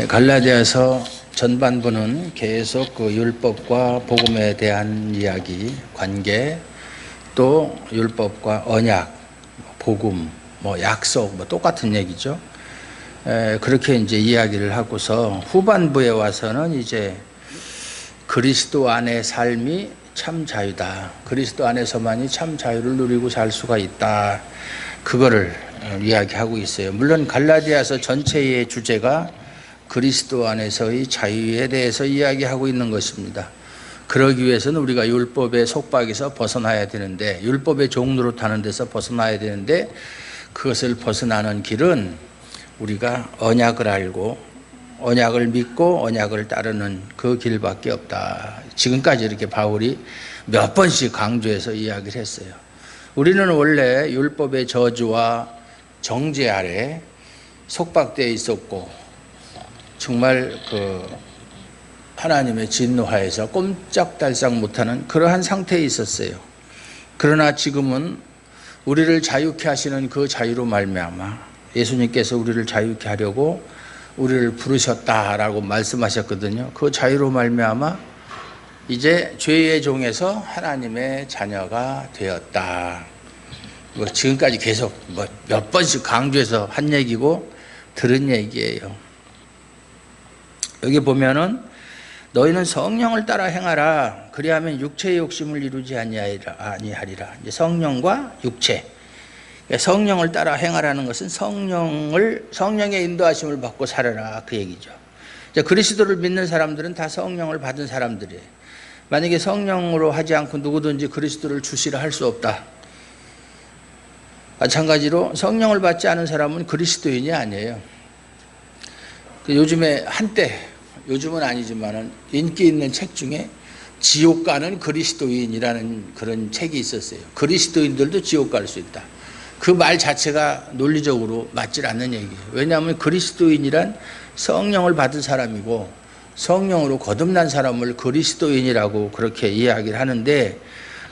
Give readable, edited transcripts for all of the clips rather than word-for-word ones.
갈라디아서 전반부는 계속 그 율법과 복음에 대한 이야기, 관계, 또 율법과 언약, 복음, 약속, 똑같은 얘기죠. 그렇게 이제 이야기를 하고서 후반부에 와서는 이제 그리스도 안의 삶이 참 자유다. 그리스도 안에서만이 참 자유를 누리고 살 수가 있다. 그거를 이야기하고 있어요. 물론 갈라디아서 전체의 주제가 그리스도 안에서의 자유에 대해서 이야기하고 있는 것입니다. 그러기 위해서는 우리가 율법의 속박에서 벗어나야 되는데, 율법의 종로로 타는 데서 벗어나야 되는데, 그것을 벗어나는 길은 우리가 언약을 알고 언약을 믿고 언약을 따르는 그 길밖에 없다. 지금까지 이렇게 바울이 몇 번씩 강조해서 이야기를 했어요. 우리는 원래 율법의 저주와 정죄 아래 속박되어 있었고, 정말 하나님의 진노하에서 꼼짝달싹 못하는 그러한 상태에 있었어요. 그러나 지금은 우리를 자유케 하시는 그 자유로 말미암아 예수님께서 우리를 자유케 하려고 우리를 부르셨다라고 말씀하셨거든요. 그 자유로 말미암아 이제 죄의 종에서 하나님의 자녀가 되었다. 지금까지 계속 몇 번씩 강조해서 한 얘기고 들은 얘기예요. 여기 보면은 너희는 성령을 따라 행하라. 그리하면 육체의 욕심을 이루지 아니하리라. 이제 성령과 육체. 성령을 따라 행하라는 것은 성령의 인도하심을 받고 살아라, 그 얘기죠. 그리스도를 믿는 사람들은 다 성령을 받은 사람들이에요. 만약에 성령으로 하지 않고 누구든지 그리스도를 주시라 할 수 없다. 마찬가지로 성령을 받지 않은 사람은 그리스도인이 아니에요. 요즘에 한때, 요즘은 아니지만은 인기 있는 책 중에 지옥 가는 그리스도인이라는 그런 책이 있었어요. 그리스도인들도 지옥 갈 수 있다. 그 말 자체가 논리적으로 맞질 않는 얘기예요. 왜냐하면 그리스도인이란 성령을 받은 사람이고 성령으로 거듭난 사람을 그리스도인이라고 그렇게 이야기를 하는데,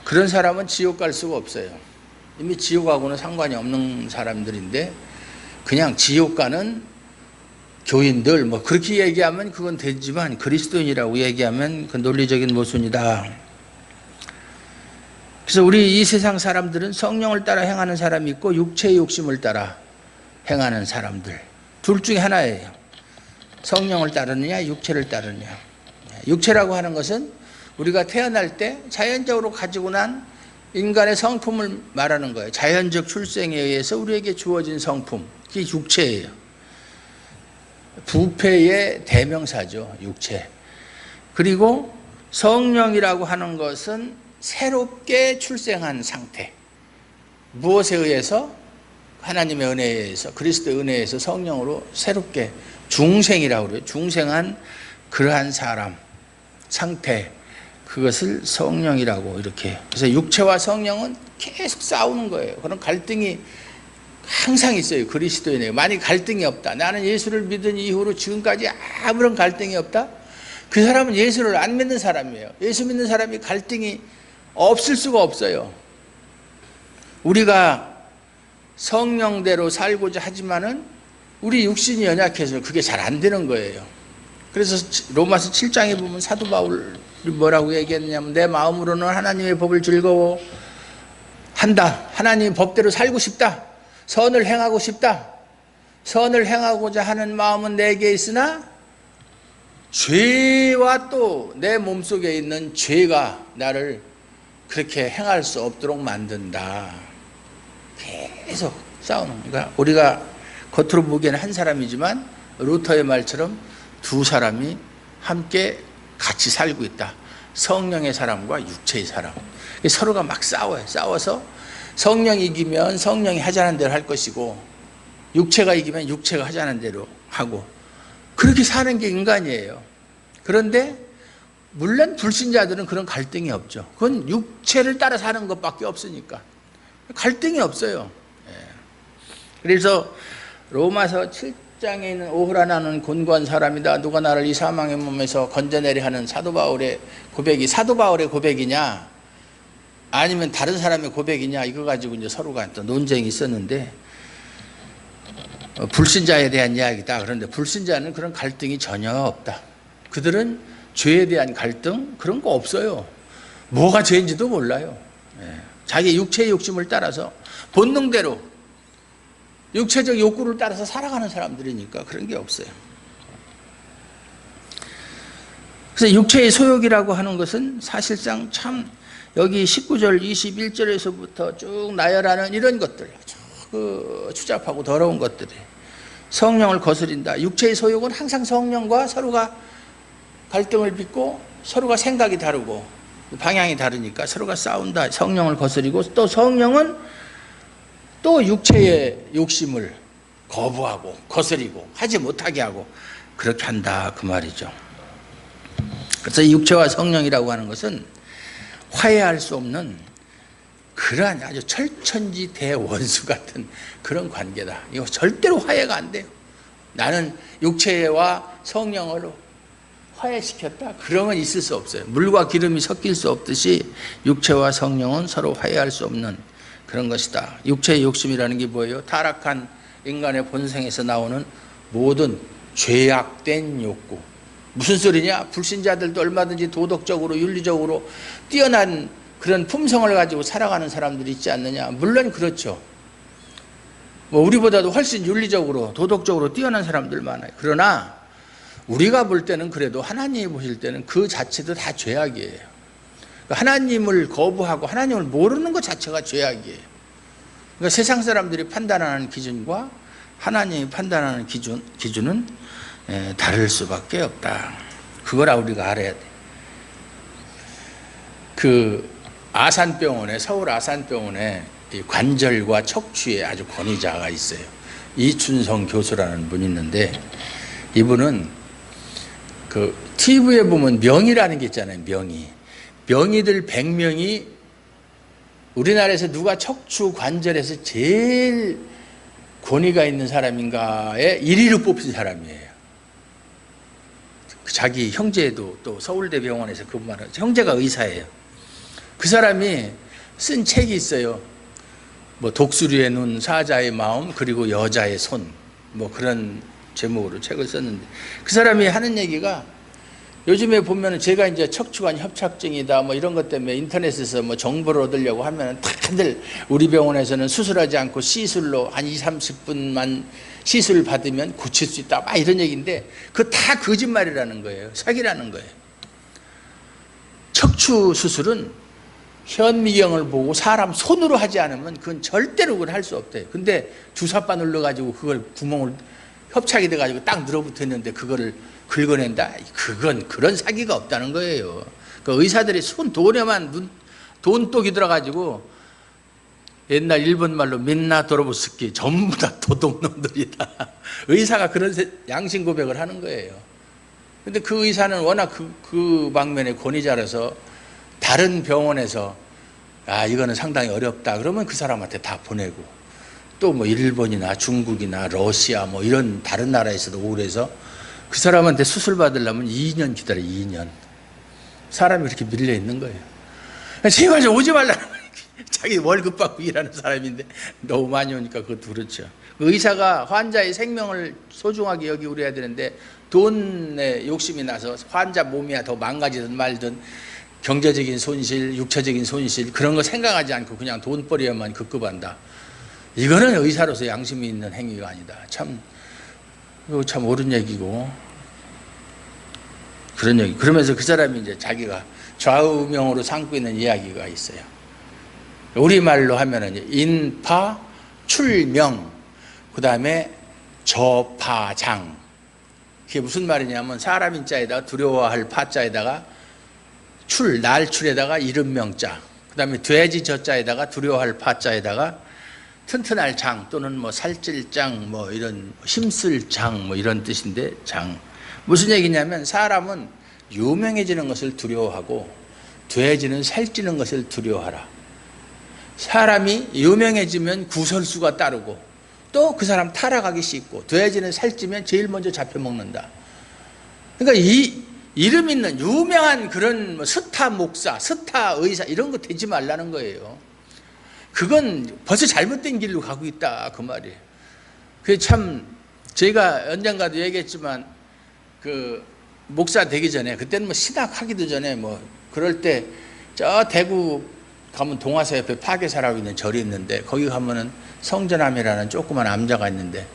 그런 사람은 지옥 갈 수가 없어요. 이미 지옥하고는 상관이 없는 사람들인데 그냥 지옥 가는 교인들 그렇게 얘기하면 그건 되지만, 그리스도인이라고 얘기하면 그 논리적인 모순이다. 그래서 우리 이 세상 사람들은 성령을 따라 행하는 사람이 있고 육체의 욕심을 따라 행하는 사람들, 둘 중에 하나예요. 성령을 따르느냐 육체를 따르느냐. 육체라고 하는 것은 우리가 태어날 때 자연적으로 가지고 난 인간의 성품을 말하는 거예요. 자연적 출생에 의해서 우리에게 주어진 성품, 그게 육체예요. 부패의 대명사죠, 육체. 그리고 성령이라고 하는 것은 새롭게 출생한 상태. 무엇에 의해서? 하나님의 은혜에 의해서, 그리스도의 은혜에 의해서 성령으로 새롭게 중생이라고 그래요. 중생한 그러한 사람, 상태, 그것을 성령이라고 이렇게. 그래서 육체와 성령은 계속 싸우는 거예요. 그런 갈등이 항상 있어요. 그리스도인에게. 만약 갈등이 없다, 나는 예수를 믿은 이후로 지금까지 아무런 갈등이 없다, 그 사람은 예수를 안 믿는 사람이에요. 예수 믿는 사람이 갈등이 없을 수가 없어요. 우리가 성령대로 살고자 하지만은 우리 육신이 연약해서 그게 잘 안 되는 거예요. 그래서 로마서 7장에 보면 사도 바울이 뭐라고 얘기했냐면, 내 마음으로는 하나님의 법을 즐거워한다. 하나님의 법대로 살고 싶다. 선을 행하고 싶다. 선을 행하고자 하는 마음은 내게 있으나 죄와 또 내 몸속에 있는 죄가 나를 그렇게 행할 수 없도록 만든다. 계속 싸우는 거니까 우리가 겉으로 보기에는 한 사람이지만 루터의 말처럼 두 사람이 함께 같이 살고 있다. 성령의 사람과 육체의 사람. 서로가 막 싸워요. 싸워서 성령이 이기면 성령이 하자는 대로 할 것이고, 육체가 이기면 육체가 하자는 대로 하고, 그렇게 사는 게 인간이에요. 그런데 물론 불신자들은 그런 갈등이 없죠. 그건 육체를 따라 사는 것밖에 없으니까 갈등이 없어요. 그래서 로마서 7장에 있는 오호라나는 곤고한 사람이다. 누가 나를 이 사망의 몸에서 건져내려 하는 사도 바울의 고백이 사도 바울의 고백이냐 아니면 다른 사람의 고백이냐, 이거 가지고 이제 서로가 또 논쟁이 있었는데, 불신자에 대한 이야기다. 그런데 불신자는 그런 갈등이 전혀 없다. 그들은 죄에 대한 갈등 그런 거 없어요. 뭐가 죄인지도 몰라요. 자기 육체의 욕심을 따라서 본능대로 육체적 욕구를 따라서 살아가는 사람들이니까 그런 게 없어요. 그래서 육체의 소욕이라고 하는 것은 사실상 참 여기 19절 21절에서부터 쭉 나열하는 이런 것들, 추잡하고 더러운 것들이 성령을 거스린다. 육체의 소욕은 항상 성령과 서로가 갈등을 빚고 서로가 생각이 다르고 방향이 다르니까 서로가 싸운다. 성령을 거스리고 또 성령은 또 육체의 욕심을 거부하고 거스리고 하지 못하게 하고 그렇게 한다 그 말이죠. 그래서 육체와 성령이라고 하는 것은 화해할 수 없는 그러한 아주 철천지 대원수 같은 그런 관계다. 이거 절대로 화해가 안 돼요. 나는 육체와 성령을 화해시켰다. 그러면 있을 수 없어요. 물과 기름이 섞일 수 없듯이 육체와 성령은 서로 화해할 수 없는 그런 것이다. 육체의 욕심이라는 게 뭐예요? 타락한 인간의 본성에서 나오는 모든 죄악된 욕구. 무슨 소리냐? 불신자들도 얼마든지 도덕적으로 윤리적으로 뛰어난 그런 품성을 가지고 살아가는 사람들이 있지 않느냐? 물론 그렇죠. 우리보다도 훨씬 윤리적으로 도덕적으로 뛰어난 사람들 많아요. 그러나 우리가 볼 때는 그래도 하나님이 보실 때는 그 자체도 다 죄악이에요. 하나님을 거부하고 하나님을 모르는 것 자체가 죄악이에요. 그러니까 세상 사람들이 판단하는 기준과 하나님이 판단하는 기준은 다를 수밖에 없다. 그걸 우리가 알아야 돼. 서울 아산병원에 관절과 척추의 아주 권위자가 있어요. 이춘성 교수라는 분이 있는데 이분은 TV에 보면 명의라는 게 있잖아요. 명의들 100명이 우리나라에서 누가 척추 관절에서 제일 권위가 있는 사람인가에 1위로 뽑힌 사람이에요. 자기 형제도 또 서울대병원에서 근무하는 형제가 의사예요. 그 사람이 쓴 책이 있어요. 독수리의 눈, 사자의 마음, 그리고 여자의 손, 그런 제목으로 책을 썼는데 그 사람이 하는 얘기가 요즘에 보면은 제가 이제 척추관 협착증이다 이런 것 때문에 인터넷에서 정보를 얻으려고 하면은 다들 우리 병원에서는 수술하지 않고 시술로 한 20-30분만 시술 받으면 고칠 수 있다 이런 얘기인데 그거 다 거짓말이라는 거예요. 사기라는 거예요. 척추 수술은 현미경을 보고 사람 손으로 하지 않으면 그건 절대로 그걸 할 수 없대요. 근데 주사바 눌러가지고 그걸 구멍을 협착이 돼가지고 딱 늘어붙어 있는데 그거를 긁어낸다? 그건 그런 사기가 없다는 거예요. 그 의사들이 손 돈에만 돈독이 들어가지고 옛날 일본 말로 민나 도로부스키 전부 다 도둑놈들이다. 의사가 그런 양심 고백을 하는 거예요. 근데 그 의사는 워낙 그 방면의 권위자라서 다른 병원에서 이거는 상당히 어렵다 그러면 그 사람한테 다 보내고 또 일본이나 중국이나 러시아 이런 다른 나라에서도 오고 그래서 그 사람한테 수술 받으려면 2년 기다려 2년. 사람이 이렇게 밀려 있는 거예요. 제발 좀 오지 말라는 거예요. 자기 월급 받고 일하는 사람인데 너무 많이 오니까 그것도 그렇죠. 그 의사가 환자의 생명을 소중하게 여기고 그래야 되는데 돈에 욕심이 나서 환자 몸이야 더 망가지든 말든 경제적인 손실, 육체적인 손실 그런 거 생각하지 않고 그냥 돈벌이에만 급급한다. 이거는 의사로서 양심이 있는 행위가 아니다. 참 옳은 얘기고 그런 얘기. 그러면서 그 사람이 이제 자기가 좌우명으로 삼고 있는 이야기가 있어요. 우리말로 하면은 인파, 출명, 그 다음에 저파장. 그게 무슨 말이냐면 사람 인자에다가 두려워할 파자에다가 날출에다가 이름명자, 그 다음에 돼지 저자에다가 두려워할 파자에다가 튼튼할 장 또는 살찔 장 이런 힘쓸 장 이런 뜻인데 장 무슨 얘기냐면 사람은 유명해지는 것을 두려워하고 돼지는 살찌는 것을 두려워하라. 사람이 유명해지면 구설수가 따르고 또 그 사람 타락하기 쉽고 돼지는 살찌면 제일 먼저 잡혀먹는다. 그러니까 이 이름 있는 유명한 그런 스타 목사, 스타 의사 이런 거 되지 말라는 거예요. 그건 벌써 잘못된 길로 가고 있다 그 말이에요. 그게 참 저희가 언젠가도 얘기했지만 그 목사 되기 전에 그때는 뭐 신학하기도 전에 뭐 그럴 때 저 대구 가면 동화사 옆에 파괴사라고 있는 절이 있는데 거기 가면은 성전암이라는 조그만 암자가 있는데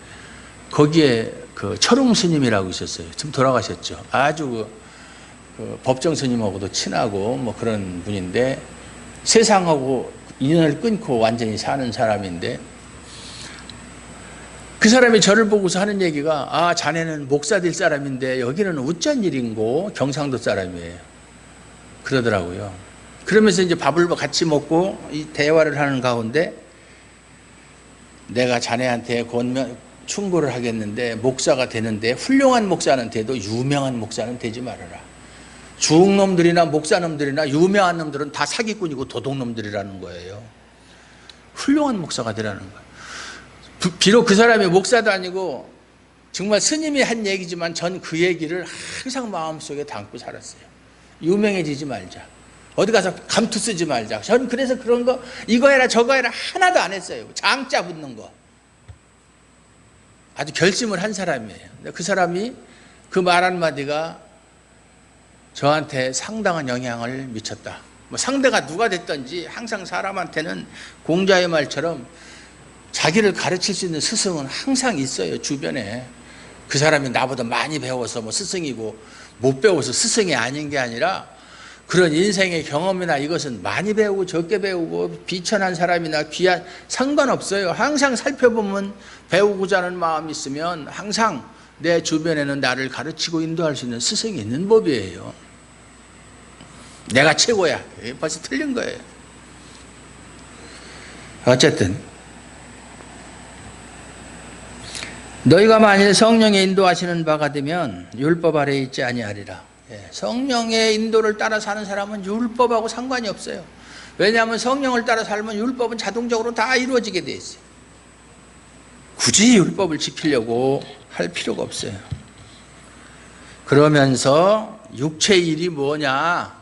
거기에 그 철웅 스님이라고 있었어요. 지금 돌아가셨죠. 아주 그 법정 스님하고도 친하고 뭐 그런 분인데 세상하고 인연을 끊고 완전히 사는 사람인데 그 사람이 저를 보고서 하는 얘기가 아 자네는 목사 될 사람인데 여기는 우짠 일인고 경상도 사람이에요. 그러더라고요. 그러면서 이제 밥을 같이 먹고 이 대화를 하는 가운데 내가 자네한테 충고를 하겠는데 목사가 되는데 훌륭한 목사는 돼도 유명한 목사는 되지 말아라. 주웅놈들이나 목사놈들이나 유명한 놈들은 다 사기꾼이고 도둑놈들이라는 거예요. 훌륭한 목사가 되라는 거예요. 비록 그 사람이 목사도 아니고 정말 스님이 한 얘기지만 전 그 얘기를 항상 마음속에 담고 살았어요. 유명해지지 말자. 어디 가서 감투 쓰지 말자. 전 그래서 그런 거 이거 해라 저거 해라 하나도 안 했어요. 장자 붙는 거. 아주 결심을 한 사람이에요. 그 사람이 그 말 한마디가 저한테 상당한 영향을 미쳤다. 뭐 상대가 누가 됐든지 항상 사람한테는 공자의 말처럼 자기를 가르칠 수 있는 스승은 항상 있어요. 주변에. 그 사람이 나보다 많이 배워서 뭐 스승이고 못 배워서 스승이 아닌 게 아니라 그런 인생의 경험이나 이것은 많이 배우고 적게 배우고 비천한 사람이나 귀한 상관없어요. 항상 살펴보면 배우고자 하는 마음이 있으면 항상 내 주변에는 나를 가르치고 인도할 수 있는 스승이 있는 법이에요. 내가 최고야. 벌써 틀린 거예요. 어쨌든 너희가 만일 성령의 인도하시는 바가 되면 율법 아래에 있지 아니하리라. 성령의 인도를 따라 사는 사람은 율법하고 상관이 없어요. 왜냐하면 성령을 따라 살면 율법은 자동적으로 다 이루어지게 돼 있어요. 굳이 율법을 지키려고 할 필요가 없어요. 그러면서 육체의 일이 뭐냐?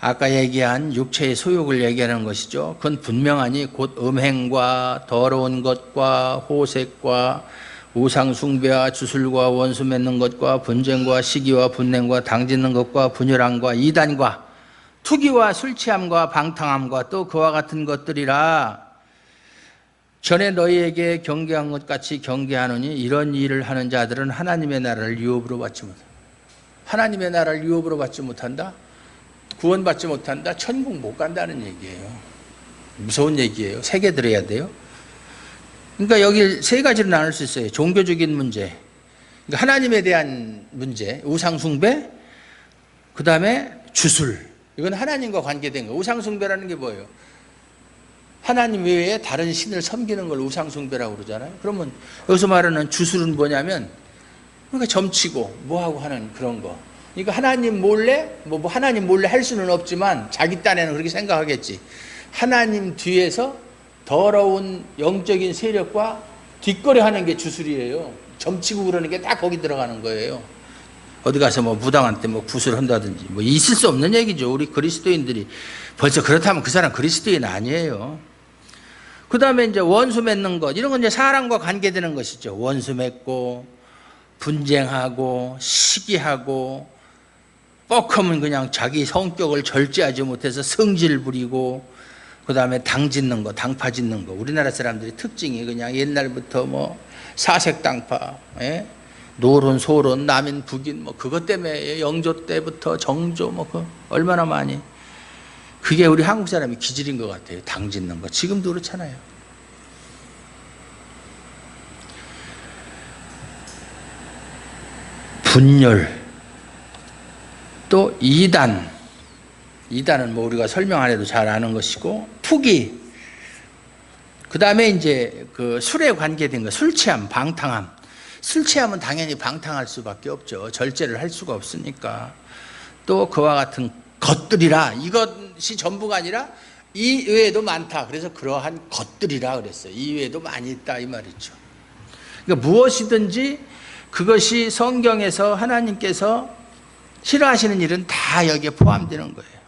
아까 얘기한 육체의 소욕을 얘기하는 것이죠. 그건 분명하니 곧 음행과 더러운 것과 호색과 우상 숭배와 주술과 원수 맺는 것과 분쟁과 시기와 분냉과 당짓는 것과 분열함과 이단과 투기와 술 취함과 방탕함과 또 그와 같은 것들이라. 전에 너희에게 경계한 것 같이 경계하노니 이런 일을 하는 자들은 하나님의 나라를 유업으로 받지 못한다. 하나님의 나라를 유업으로 받지 못한다? 구원받지 못한다? 천국 못 간다는 얘기예요. 무서운 얘기예요. 새겨 들어야 돼요. 그러니까 여기 세 가지로 나눌 수 있어요. 종교적인 문제, 그러니까 하나님에 대한 문제, 우상숭배, 그 다음에 주술. 이건 하나님과 관계된 거. 우상숭배라는 게 뭐예요? 하나님 외에 다른 신을 섬기는 걸 우상숭배라고 그러잖아요. 그러면 여기서 말하는 주술은 뭐냐면 그러니까 점치고 뭐하고 하는 그런 거. 그러니까 하나님 몰래 뭐 하나님 몰래 할 수는 없지만 자기 딴에는 그렇게 생각하겠지. 하나님 뒤에서 더러운 영적인 세력과 뒷거래 하는 게 주술이에요. 점치고 그러는 게 다 거기 들어가는 거예요. 어디 가서 뭐 무당한테 뭐 굿을 한다든지 뭐 있을 수 없는 얘기죠. 우리 그리스도인들이 벌써 그렇다면 그 사람 그리스도인 아니에요. 그 다음에 이제 원수 맺는 것, 이런 건 이제 사람과 관계되는 것이죠. 원수 맺고 분쟁하고 시기하고 뻑하면 그냥 자기 성격을 절제하지 못해서 성질 부리고, 그 다음에 당 짓는 거, 당파 짓는 거. 우리나라 사람들이 특징이 그냥 옛날부터 뭐 사색 당파, 노론, 소론, 남인, 북인 뭐 그것 때문에 영조 때부터 정조 뭐 그 얼마나 많이. 그게 우리 한국 사람이 기질인 것 같아요. 당 짓는 거. 지금도 그렇잖아요. 분열, 또 이단. 이단은 뭐 우리가 설명 안 해도 잘 아는 것이고, 투기. 그 다음에 이제 그 술에 관계된 거, 술 취함, 방탕함. 술 취하면 당연히 방탕할 수밖에 없죠. 절제를 할 수가 없으니까. 또 그와 같은 것들이라, 이것이 전부가 아니라 이 외에도 많다. 그래서 그러한 것들이라 그랬어요. 이 외에도 많이 있다 이 말이죠. 그러니까 무엇이든지 그것이 성경에서 하나님께서 싫어하시는 일은 다 여기에 포함되는 거예요.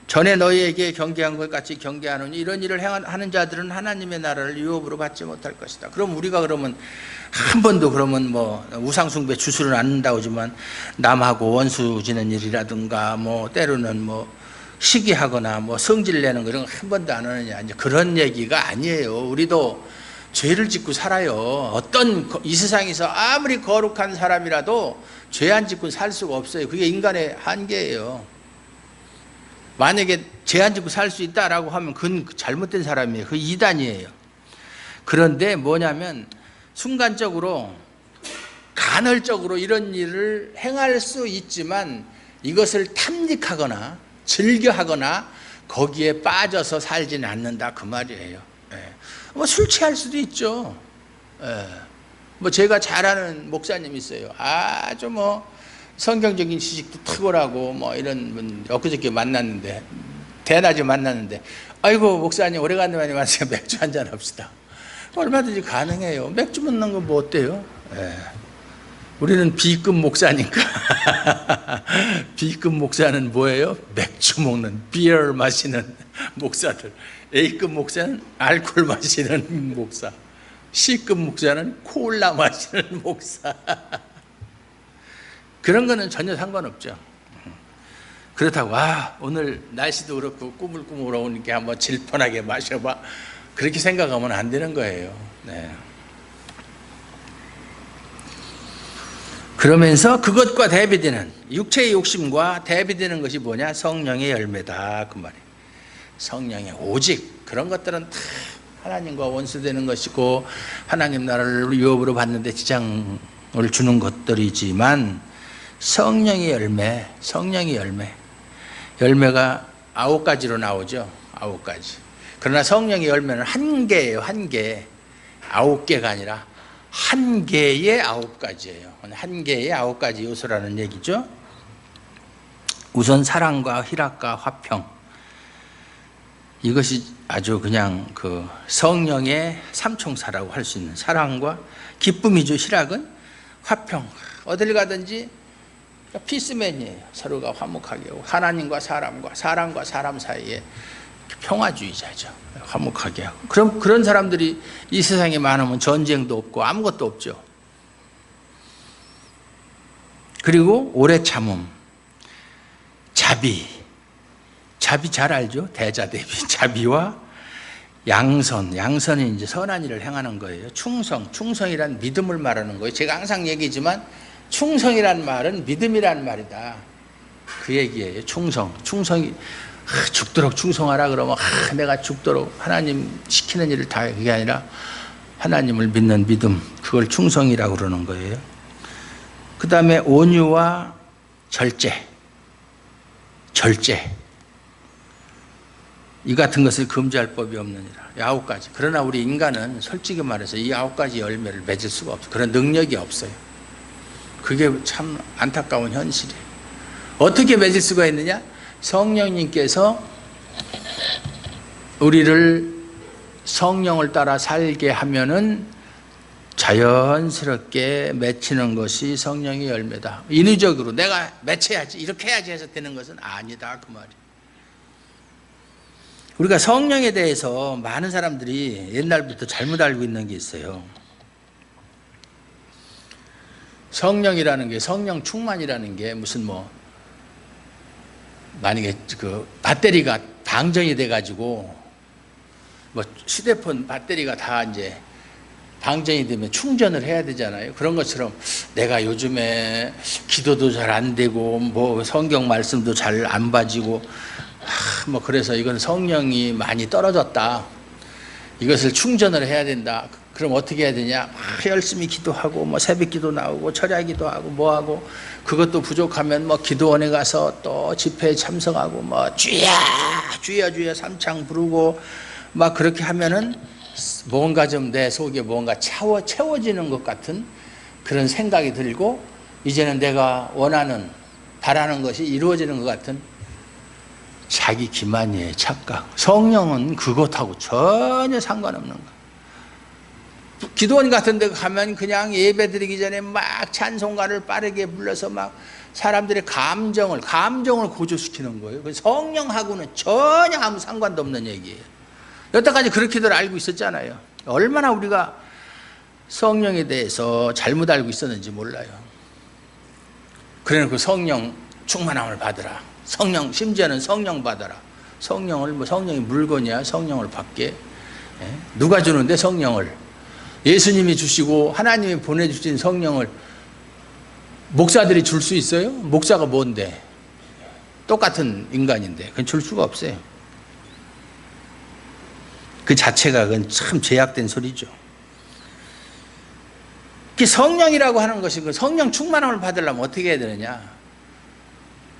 전에 너희에게 경계한 것 같이 경계하노니 이런 일을 하는 자들은 하나님의 나라를 유업으로 받지 못할 것이다. 그럼 우리가 그러면 한 번도 그러면 뭐 우상숭배 주술은 않는다고 하지만 남하고 원수 지는 일이라든가 뭐 때로는 뭐 시기하거나 뭐 성질 내는 거 이런 거 한 번도 안 하느냐, 이제 그런 얘기가 아니에요. 우리도 죄를 짓고 살아요. 어떤 이 세상에서 아무리 거룩한 사람이라도 죄 안 짓고 살 수가 없어요. 그게 인간의 한계예요. 만약에 죄 안 짓고 살 수 있다라고 하면 그건 잘못된 사람이에요. 그 이단이에요. 그런데 뭐냐면 순간적으로 간헐적으로 이런 일을 행할 수 있지만 이것을 탐닉하거나 즐겨하거나 거기에 빠져서 살지는 않는다, 그 말이에요. 예. 뭐 술 취할 수도 있죠. 예. 뭐 제가 잘 아는 목사님이 있어요. 아주 뭐 성경적인 지식도 탁월하고 뭐 이런 분 엊그저께 만났는데, 대낮에 만났는데, 아이고 목사님 오래간만에 만나서 맥주 한잔 합시다. 얼마든지 가능해요. 맥주 먹는 거 뭐 어때요? 예. 우리는 B급 목사니까. B급 목사는 뭐예요? 맥주 먹는, 비어 마시는 목사들. A급 목사는 알코올 마시는 목사. C급 목사는 콜라 마시는 목사. 그런 거는 전혀 상관없죠. 그렇다고 오늘 날씨도 그렇고 꾸물꾸물 오니까 한번 질펀하게 마셔봐, 그렇게 생각하면 안 되는 거예요. 네. 그러면서 그것과 대비되는 육체의 욕심과 대비되는 것이 뭐냐? 성령의 열매다, 그 말이에요. 성령의 오직 그런 것들은 다 하나님과 원수되는 것이고 하나님 나라를 유업으로 받는데 지장을 주는 것들이지만 성령의 열매, 성령의 열매가 9가지로 나오죠. 9가지. 그러나 성령의 열매는 한 개예요. 한 개. 9개가 아니라 한 개의 9가지예요. 한 개의 9가지 요소라는 얘기죠. 우선 사랑과 희락과 화평, 이것이 아주 그냥 그 성령의 삼총사라고 할 수 있는 사랑과 기쁨이죠. 희락은 화평. 어딜 가든지 피스맨이에요. 서로가 화목하게 하고, 하나님과 사람과 사람과 사람 사이에 평화주의자죠. 화목하게 하고. 그럼 그런 사람들이 이 세상에 많으면 전쟁도 없고 아무것도 없죠. 그리고 오래 참음, 자비 잘 알죠? 대자대비. 자비와 양선이 이제 선한 일을 행하는 거예요. 충성이란 믿음을 말하는 거예요. 제가 항상 얘기지만 충성이란 말은 믿음이란 말이다, 그 얘기예요. 충성이 죽도록 충성하라 그러면 내가 죽도록 하나님 시키는 일을 다, 그게 아니라 하나님을 믿는 믿음, 그걸 충성이라고 그러는 거예요. 그 다음에 온유와 절제, 이 같은 것을 금지할 법이 없느니라. 9가지. 그러나 우리 인간은 솔직히 말해서 이 9가지 열매를 맺을 수가 없어요. 그런 능력이 없어요. 그게 참 안타까운 현실이에요. 어떻게 맺을 수가 있느냐? 성령님께서 우리를 성령을 따라 살게 하면은 자연스럽게 맺히는 것이 성령의 열매다. 인위적으로 내가 맺혀야지, 이렇게 해야지 해서 되는 것은 아니다, 그 말이에요. 우리가 성령에 대해서 많은 사람들이 옛날부터 잘못 알고 있는 게 있어요. 성령이라는 게, 성령 충만이라는 게 무슨 뭐 만약에 그 배터리가 방전이 돼가지고 뭐 휴대폰 배터리가 다 이제 방전이 되면 충전을 해야 되잖아요. 그런 것처럼 내가 요즘에 기도도 잘 안 되고 뭐 성경 말씀도 잘 안 봐지고 뭐 그래서 이건 성령이 많이 떨어졌다, 이것을 충전을 해야 된다. 그럼 어떻게 해야 되냐? 열심히 기도하고 뭐 새벽기도 나오고 철야기도 하고 뭐 하고, 그것도 부족하면 뭐 기도원에 가서 또 집회에 참석하고 뭐 주야 삼창 부르고 막 그렇게 하면은 뭔가 좀 내 속에 뭔가 채워지는 것 같은 그런 생각이 들고, 이제는 내가 원하는 바라는 것이 이루어지는 것 같은 자기 기만이에요. 착각. 성령은 그것하고 전혀 상관없는 거예요. 기도원 같은 데 가면 그냥 예배 드리기 전에 막 찬송가를 빠르게 불러서 막 사람들의 감정을 고조시키는 거예요. 성령하고는 전혀 아무 상관도 없는 얘기예요. 여태까지 그렇게들 알고 있었잖아요. 얼마나 우리가 성령에 대해서 잘못 알고 있었는지 몰라요. 그래놓고 성령 충만함을 받으라. 성령, 심지어는 성령 받아라. 성령이 물건이야. 성령을 받게. 누가 주는데 성령을? 예수님이 주시고 하나님이 보내주신 성령을 목사들이 줄 수 있어요? 목사가 뭔데? 똑같은 인간인데 그건 줄 수가 없어요. 그 자체가 그건 참 제약된 소리죠. 성령이라고 하는 것이 그 성령 충만함을 받으려면 어떻게 해야 되느냐?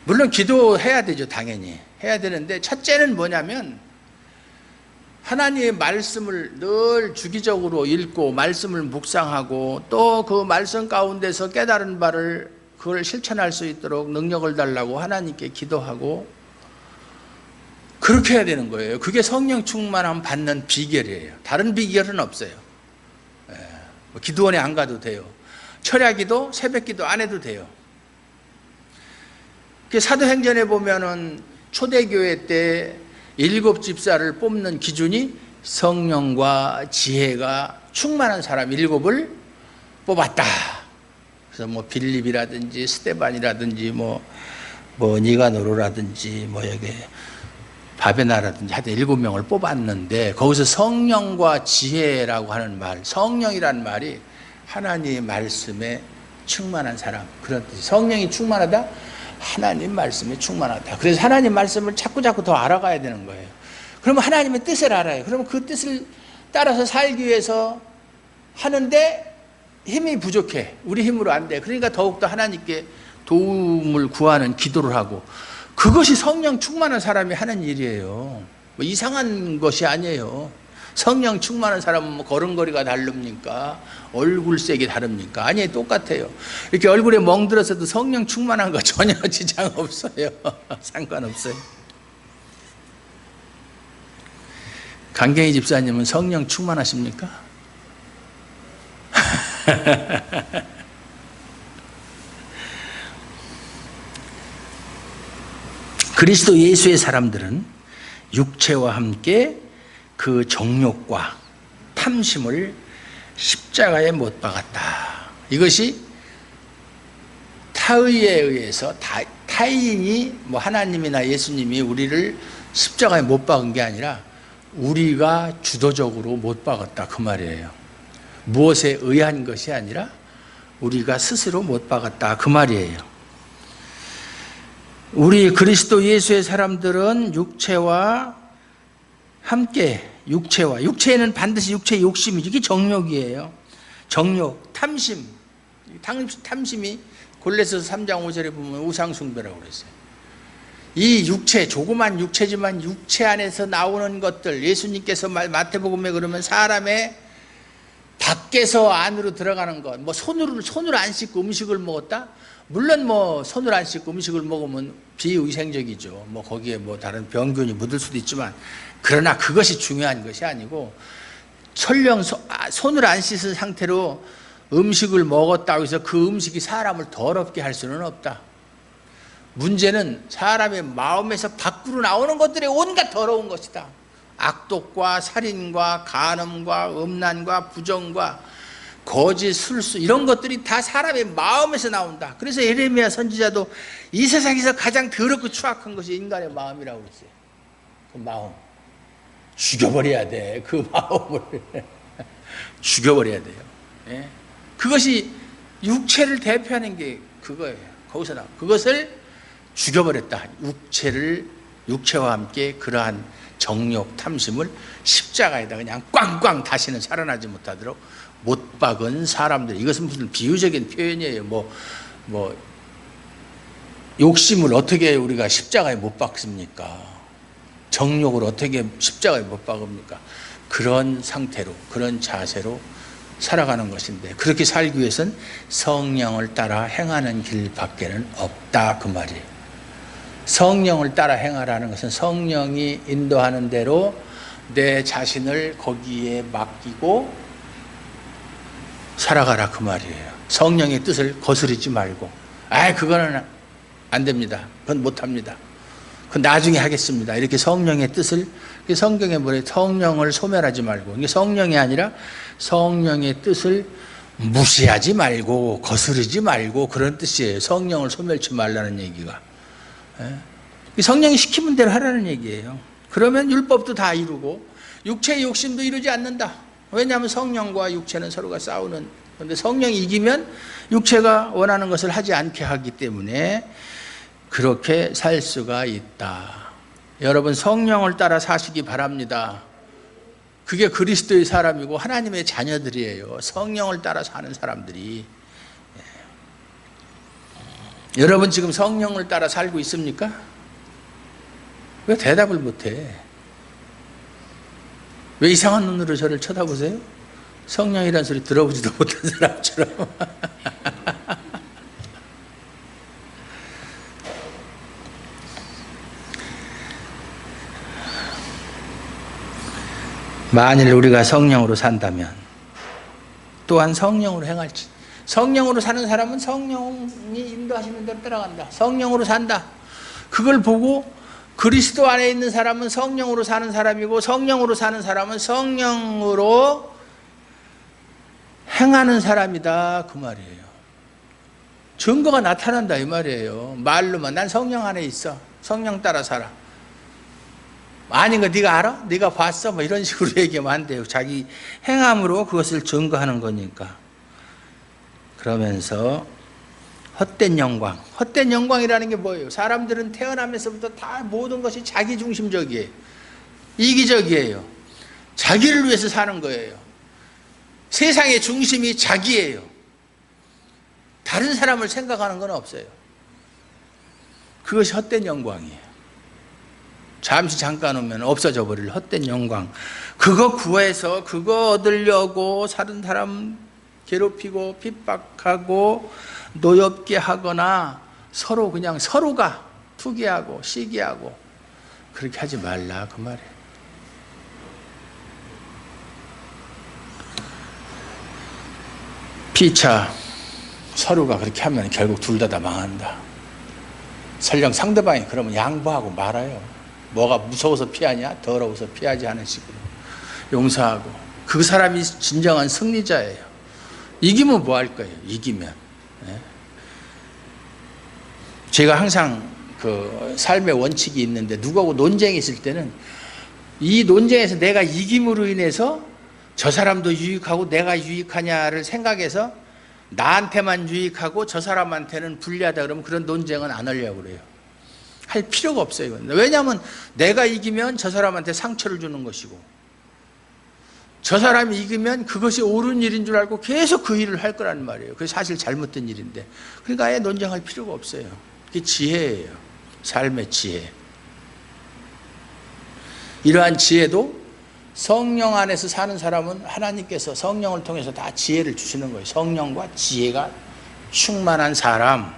물론 기도해야 되죠. 당연히 해야 되는데, 첫째는 뭐냐면 하나님의 말씀을 늘 주기적으로 읽고 말씀을 묵상하고 또 그 말씀 가운데서 깨달은 바를 그걸 실천할 수 있도록 능력을 달라고 하나님께 기도하고 그렇게 해야 되는 거예요. 그게 성령 충만함 받는 비결이에요. 다른 비결은 없어요. 기도원에 안 가도 돼요. 철야기도 새벽기도 안 해도 돼요. 사도행전에 보면은 초대교회 때 7 집사를 뽑는 기준이 성령과 지혜가 충만한 사람 7을 뽑았다. 그래서 뭐 빌립이라든지 스데반이라든지 뭐 니가노르라든지 여기 바베나라든지 하여튼 7명을 뽑았는데, 거기서 성령과 지혜라고 하는 말, 성령이란 말이 하나님의 말씀에 충만한 사람, 그런 뜻이. 성령이 충만하다? 하나님 말씀에 충만하다. 그래서 하나님 말씀을 자꾸 더 알아가야 되는 거예요. 그러면 하나님의 뜻을 알아요. 그러면 그 뜻을 따라서 살기 위해서 하는데 힘이 부족해. 우리 힘으로 안 돼. 그러니까 더욱더 하나님께 도움을 구하는 기도를 하고, 그것이 성령 충만한 사람이 하는 일이에요. 이상한 것이 아니에요. 성령 충만한 사람은 걸음걸이가 다릅니까? 얼굴색이 다릅니까? 아니, 똑같아요. 이렇게 얼굴에 멍들어서도 성령 충만한 거 전혀 지장 없어요. 상관없어요. 강경희 집사님은 성령 충만하십니까? 그리스도 예수의 사람들은 육체와 함께 그 정욕과 탐심을 십자가에 못 박았다. 이것이 타의에 의해서 타인이 하나님이나 예수님이 우리를 십자가에 못 박은 게 아니라 우리가 주도적으로 못 박았다, 그 말이에요. 무엇에 의한 것이 아니라 우리가 스스로 못 박았다, 그 말이에요. 우리 그리스도 예수의 사람들은 육체와 함께, 육체에는 반드시 육체의 욕심이죠. 이게 정욕이에요. 정욕, 탐심이 골로새서 3장 5절에 보면 우상숭배라고 그랬어요. 이 육체, 조그만 육체지만 육체 안에서 나오는 것들, 예수님께서 마태복음에 그러면 사람의 밖에서 안으로 들어가는 것, 손으로 안 씻고 음식을 먹었다? 물론 손을 안 씻고 음식을 먹으면 비위생적이죠. 거기에 다른 병균이 묻을 수도 있지만, 그러나 그것이 중요한 것이 아니고, 설령 손을 안 씻은 상태로 음식을 먹었다고 해서 그 음식이 사람을 더럽게 할 수는 없다. 문제는 사람의 마음에서 밖으로 나오는 것들의 온갖 더러운 것이다. 악독과 살인과 간음과 음란과 부정과 거짓, 술수, 이런 것들이 다 사람의 마음에서 나온다. 그래서 예레미야 선지자도 이 세상에서 가장 더럽고 추악한 것이 인간의 마음이라고 그랬어요. 그 마음 죽여버려야 돼. 그 마음을 죽여버려야 돼요. 예? 그것이 육체를 대표하는 게 그거예요. 거기서 나와. 그것을 죽여버렸다. 육체와 함께 그러한 정욕, 탐심을 십자가에다 그냥 꽝꽝 다시는 살아나지 못하도록 못 박은 사람들. 이것은 무슨 비유적인 표현이에요. 욕심을 어떻게 우리가 십자가에 못 박습니까? 정욕을 어떻게 십자가에 못 박습니까? 그런 상태로, 그런 자세로 살아가는 것인데, 그렇게 살기 위해서는 성령을 따라 행하는 길밖에는 없다, 그 말이에요. 성령을 따라 행하라는 것은 성령이 인도하는 대로 내 자신을 거기에 맡기고 살아가라, 그 말이에요. 성령의 뜻을 거스르지 말고, 그거는 안 됩니다. 그건 못합니다. 그건 나중에 하겠습니다. 이렇게 성령의 뜻을, 성경에 뭐래, 성령을 소멸하지 말고, 이게 성령이 아니라 성령의 뜻을 무시하지 말고 거스르지 말고, 그런 뜻이에요. 성령을 소멸치 말라는 얘기가. 성령이 시키는 대로 하라는 얘기예요. 그러면 율법도 다 이루고 육체의 욕심도 이루지 않는다. 왜냐하면 성령과 육체는 서로가 싸우는, 그런데 성령이 이기면 육체가 원하는 것을 하지 않게 하기 때문에 그렇게 살 수가 있다. 여러분, 성령을 따라 사시기 바랍니다. 그게 그리스도의 사람이고 하나님의 자녀들이에요. 성령을 따라 사는 사람들이. 여러분 지금 성령을 따라 살고 있습니까? 왜 대답을 못해? 왜 이상한 눈으로 저를 쳐다보세요? 성령이란 소리 들어보지도 못한 사람처럼. 만일 우리가 성령으로 산다면, 또한 성령으로 행할지. 성령으로 사는 사람은 성령이 인도하시는 대로 따라간다. 성령으로 산다. 그걸 보고 그리스도 안에 있는 사람은 성령으로 사는 사람이고, 성령으로 사는 사람은 성령으로 행하는 사람이다, 그 말이에요. 증거가 나타난다, 이 말이에요. 말로만 난 성령 안에 있어, 성령 따라 살아. 아닌 거 네가 알아? 네가 봤어? 뭐 이런 식으로 얘기하면 안 돼요. 자기 행함으로 그것을 증거하는 거니까. 그러면서 헛된 영광. 헛된 영광이라는 게 뭐예요? 사람들은 태어나면서부터 다 모든 것이 자기 중심적이에요. 이기적이에요. 자기를 위해서 사는 거예요. 세상의 중심이 자기예요. 다른 사람을 생각하는 건 없어요. 그것이 헛된 영광이에요. 잠시 잠깐 오면 없어져 버릴 헛된 영광. 그거 구해서 그거 얻으려고 다른 사람 괴롭히고 핍박하고 노엽게 하거나 서로 그냥 서로가 투기하고 시기하고 그렇게 하지 말라, 그 말이에요. 피차 서로가 그렇게 하면 결국 둘 다 망한다. 설령 상대방이 그러면 양보하고 말아요. 뭐가 무서워서 피하냐? 더러워서 피하지 않은 식으로 용서하고. 그 사람이 진정한 승리자예요. 이기면 뭐 할 거예요? 이기면. 제가 항상 그 삶의 원칙이 있는데, 누구하고 논쟁이 있을 때는 이 논쟁에서 내가 이김으로 인해서 저 사람도 유익하고 내가 유익하냐를 생각해서 나한테만 유익하고 저 사람한테는 불리하다 그러면 그런 논쟁은 안 하려고 그래요. 할 필요가 없어요. 왜냐하면 내가 이기면 저 사람한테 상처를 주는 것이고, 저 사람이 이기면 그것이 옳은 일인 줄 알고 계속 그 일을 할 거란 말이에요. 그게 사실 잘못된 일인데. 그러니까 아예 논쟁할 필요가 없어요. 그게 지혜예요. 삶의 지혜. 이러한 지혜도 성령 안에서 사는 사람은 하나님께서 성령을 통해서 다 지혜를 주시는 거예요. 성령과 지혜가 충만한 사람.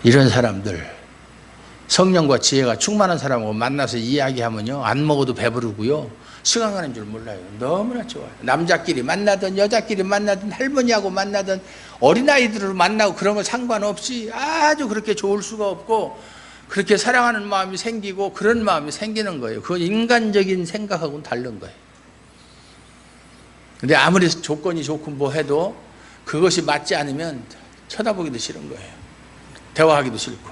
이런 사람들, 성령과 지혜가 충만한 사람하고 만나서 이야기하면요, 안 먹어도 배부르고요, 시간 가는 줄 몰라요. 너무나 좋아요. 남자끼리 만나든 여자끼리 만나든 할머니하고 만나든 어린아이들을 만나고 그런 거 상관없이 아주 그렇게 좋을 수가 없고, 그렇게 사랑하는 마음이 생기고 그런 마음이 생기는 거예요. 그건 인간적인 생각하고는 다른 거예요. 근데 아무리 조건이 좋고 뭐 해도 그것이 맞지 않으면 쳐다보기도 싫은 거예요. 대화하기도 싫고.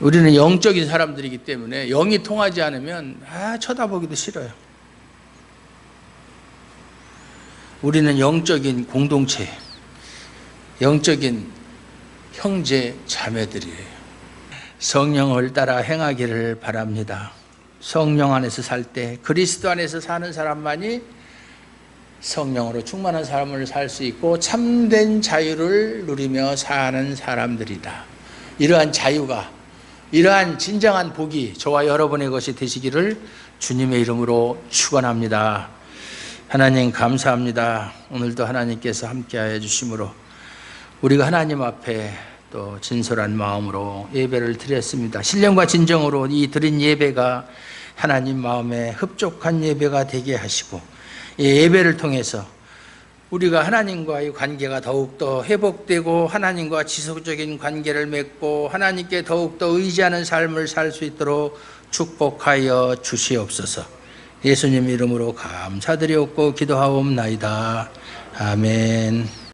우리는 영적인 사람들이기 때문에 영이 통하지 않으면 쳐다보기도 싫어요. 우리는 영적인 공동체, 영적인 형제 자매들이에요. 성령을 따라 행하기를 바랍니다. 성령 안에서 살 때, 그리스도 안에서 사는 사람만이 성령으로 충만한 삶을 살 수 있고 참된 자유를 누리며 사는 사람들이다. 이러한 자유가, 이러한 진정한 복이 저와 여러분의 것이 되시기를 주님의 이름으로 축원합니다. 하나님 감사합니다. 오늘도 하나님께서 함께하여 주심으로 우리가 하나님 앞에 또 진솔한 마음으로 예배를 드렸습니다. 신령과 진정으로 이 드린 예배가 하나님 마음에 흡족한 예배가 되게 하시고, 이 예배를 통해서 우리가 하나님과의 관계가 더욱더 회복되고 하나님과 지속적인 관계를 맺고 하나님께 더욱더 의지하는 삶을 살 수 있도록 축복하여 주시옵소서. 예수님 이름으로 감사드리옵고 기도하옵나이다. 아멘.